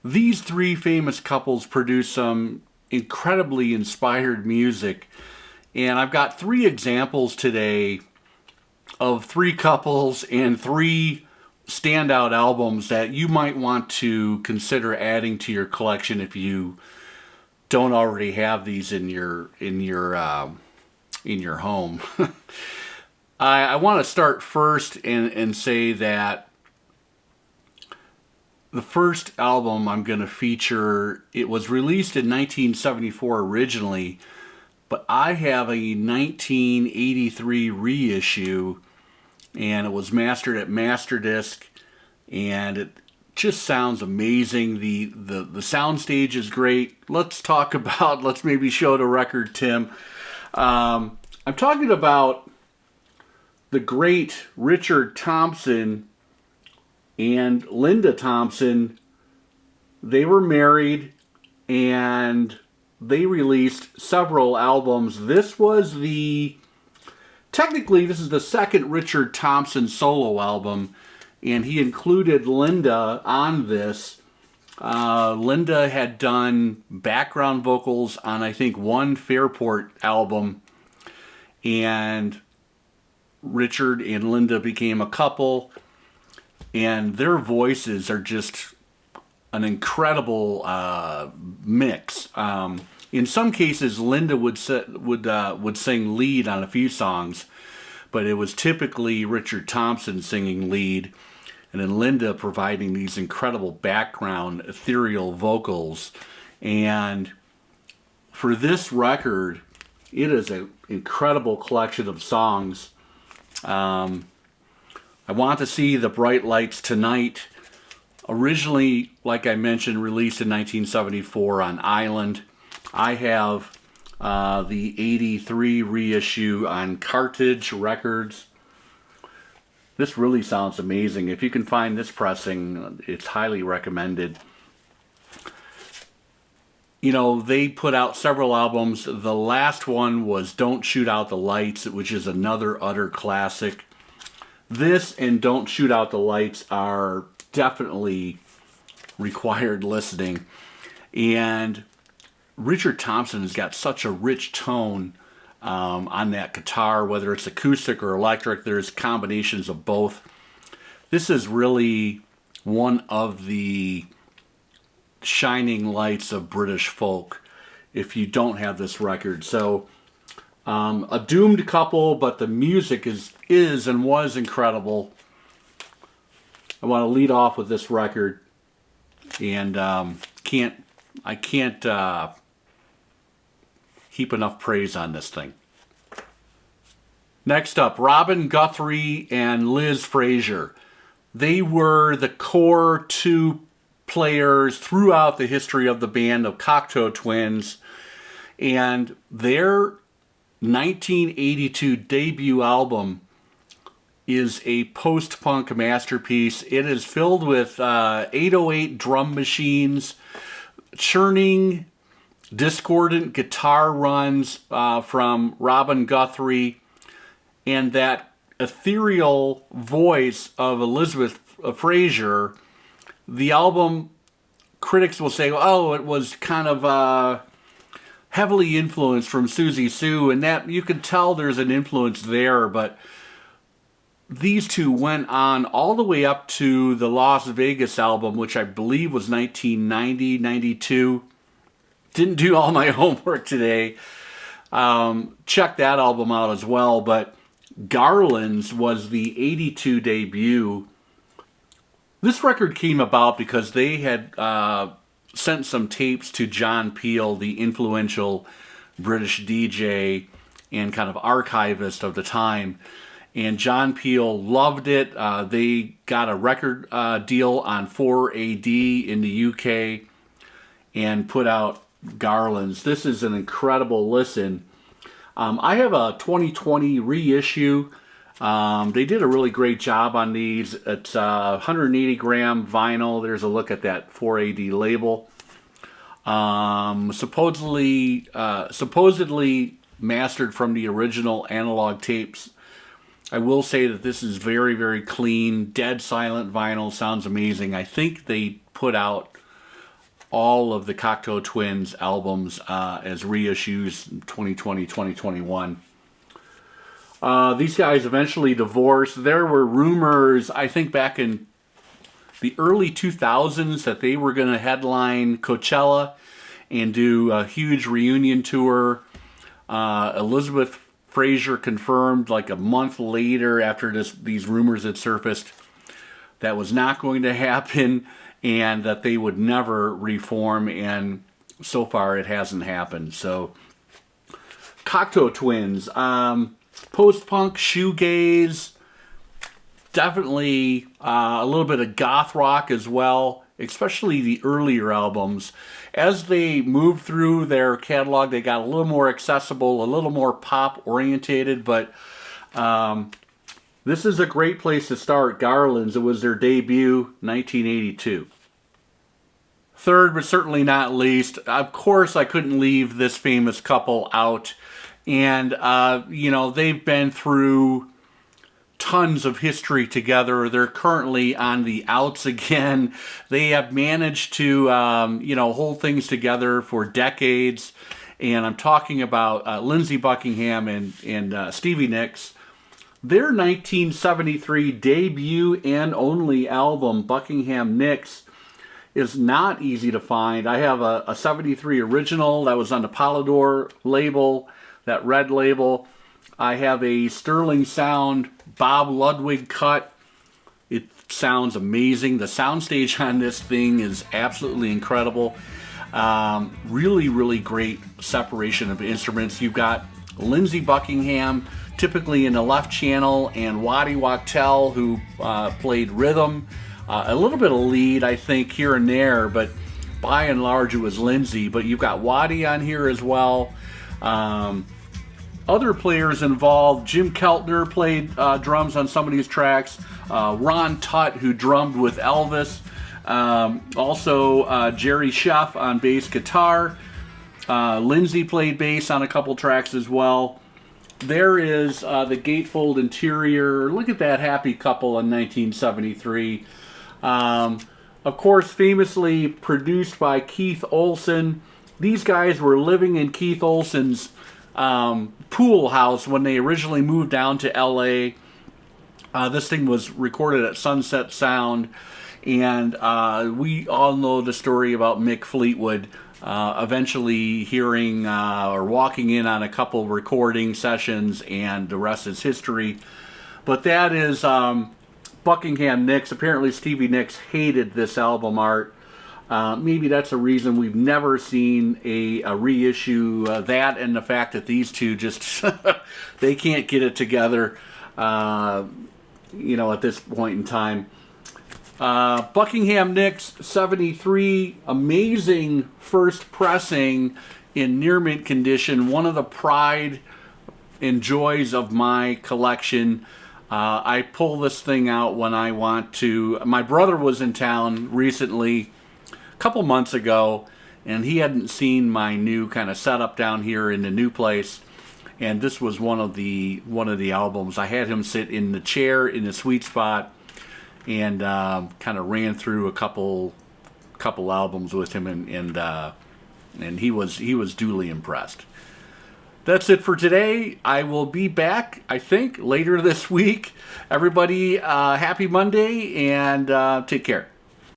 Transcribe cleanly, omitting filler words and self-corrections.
These three famous couples produce some incredibly inspired music. And I've got three examples today of three couples and three standout albums that you might want to consider adding to your collection if you don't already have these in your home. I want to start first and say that the first album I'm going to feature, it was released in 1974 originally, but I have a 1983 reissue, and it was mastered at Masterdisc, and it just sounds amazing. The soundstage is great. Let's maybe show the record, Tim. I'm talking about the great Richard Thompson and Linda Thompson. They were married and they released several albums. Technically this is the second Richard Thompson solo album, and he included Linda on this. Linda had done background vocals on, I think, one Fairport album, and Richard and Linda became a couple, and their voices are just an incredible mix. In some cases, Linda would sing lead on a few songs, but it was typically Richard Thompson singing lead, and then Linda providing these incredible background ethereal vocals. And for this record, it is an incredible collection of songs. I Want to See the Bright Lights Tonight, originally, like I mentioned, released in 1974 on Island. I have the 83 reissue on Carthage Records. This really sounds amazing. If you can find this pressing, it's highly recommended. You know, they put out several albums. The last one was Don't Shoot Out the Lights, which is another utter classic. This and Don't Shoot Out the Lights are definitely required listening. And Richard Thompson has got such a rich tone on that guitar, whether it's acoustic or electric. There's combinations of both. This is really one of the shining lights of British folk if you don't have this record. So a doomed couple, but the music is and was incredible. I want to lead off with this record, and I can't heap enough praise on this thing. Next up, Robin Guthrie and Liz Fraser. They were the core two players throughout the history of the band of Cocteau Twins, and their 1982 debut album is a post-punk masterpiece. It is filled with 808 drum machines, churning, discordant guitar runs from Robin Guthrie, and that ethereal voice of Elizabeth Fraser. The album, critics will say, oh, it was kind of heavily influenced from Susie Sue, and that you can tell there's an influence there, but these two went on all the way up to the Las Vegas album, which I believe was 1990, 92. Didn't do all my homework today. Check that album out as well. But Garlands was the 82 debut. This record came about because they had sent some tapes to John Peel, the influential British DJ and kind of archivist of the time. And John Peel loved it. They got a record deal on 4AD in the UK and put out Garlands. This is an incredible listen. I have a 2020 reissue. They did a really great job on these. It's 180 gram vinyl. There's a look at that 4AD label. Supposedly mastered from the original analog tapes. I will say that this is very, very clean, dead silent vinyl. Sounds amazing. I think they put out all of the Cocteau Twins albums as reissues in 2020, 2021. These guys eventually divorced. There were rumors, I think back in the early 2000s, that they were going to headline Coachella and do a huge reunion tour. Elizabeth Fraser confirmed like a month later, after these rumors had surfaced, that was not going to happen and that they would never reform, and so far it hasn't happened. So Cocteau Twins, post-punk, shoegaze, definitely a little bit of goth rock as well, especially the earlier albums. As they moved through their catalog, they got a little more accessible, a little more pop-orientated, but this is a great place to start. Garlands, it was their debut, 1982. Third, but certainly not least, of course I couldn't leave this famous couple out. And, you know, they've been through tons of history together. They're currently on the outs again. They have managed to, you know, hold things together for decades. And I'm talking about Lindsey Buckingham and Stevie Nicks. Their 1973 debut and only album, Buckingham Nicks, is not easy to find. I have a 73 original that was on the Polydor label, that red label. I have a Sterling Sound Bob Ludwig cut. It sounds amazing. The soundstage on this thing is absolutely incredible. Really, really great separation of instruments. You've got Lindsey Buckingham, typically in the left channel, and Waddy Wachtel, who played rhythm. A little bit of lead, I think, here and there, but by and large it was Lindsey. But you've got Waddy on here as well. Other players involved: Jim Keltner played drums on some of these tracks. Ron Tutt, who drummed with Elvis. Also Jerry Sheff on bass guitar. Lindsey played bass on a couple tracks as well. There is the gatefold interior. Look at that happy couple in 1973. Of course, famously produced by Keith Olsen. These guys were living in Keith Olsen's pool house when they originally moved down to LA. This thing was recorded at Sunset Sound, and we all know the story about Mick Fleetwood eventually hearing or walking in on a couple recording sessions, and the rest is history. But that is Buckingham Nicks. Apparently Stevie Nicks hated this album art. Maybe that's a reason we've never seen a reissue. That and the fact that these two just they can't get it together, you know, at this point in time. Buckingham Nicks 73, amazing first pressing in near mint condition. One of the pride and joys of my collection. I pull this thing out when I want to. My brother was in town recently, a couple months ago, and he hadn't seen my new kind of setup down here in the new place. And this was one of the albums. I had him sit in the chair in the sweet spot, and kind of ran through a couple albums with him, and he was duly impressed. That's it for today. I will be back, I think, later this week. Everybody, happy Monday, and take care.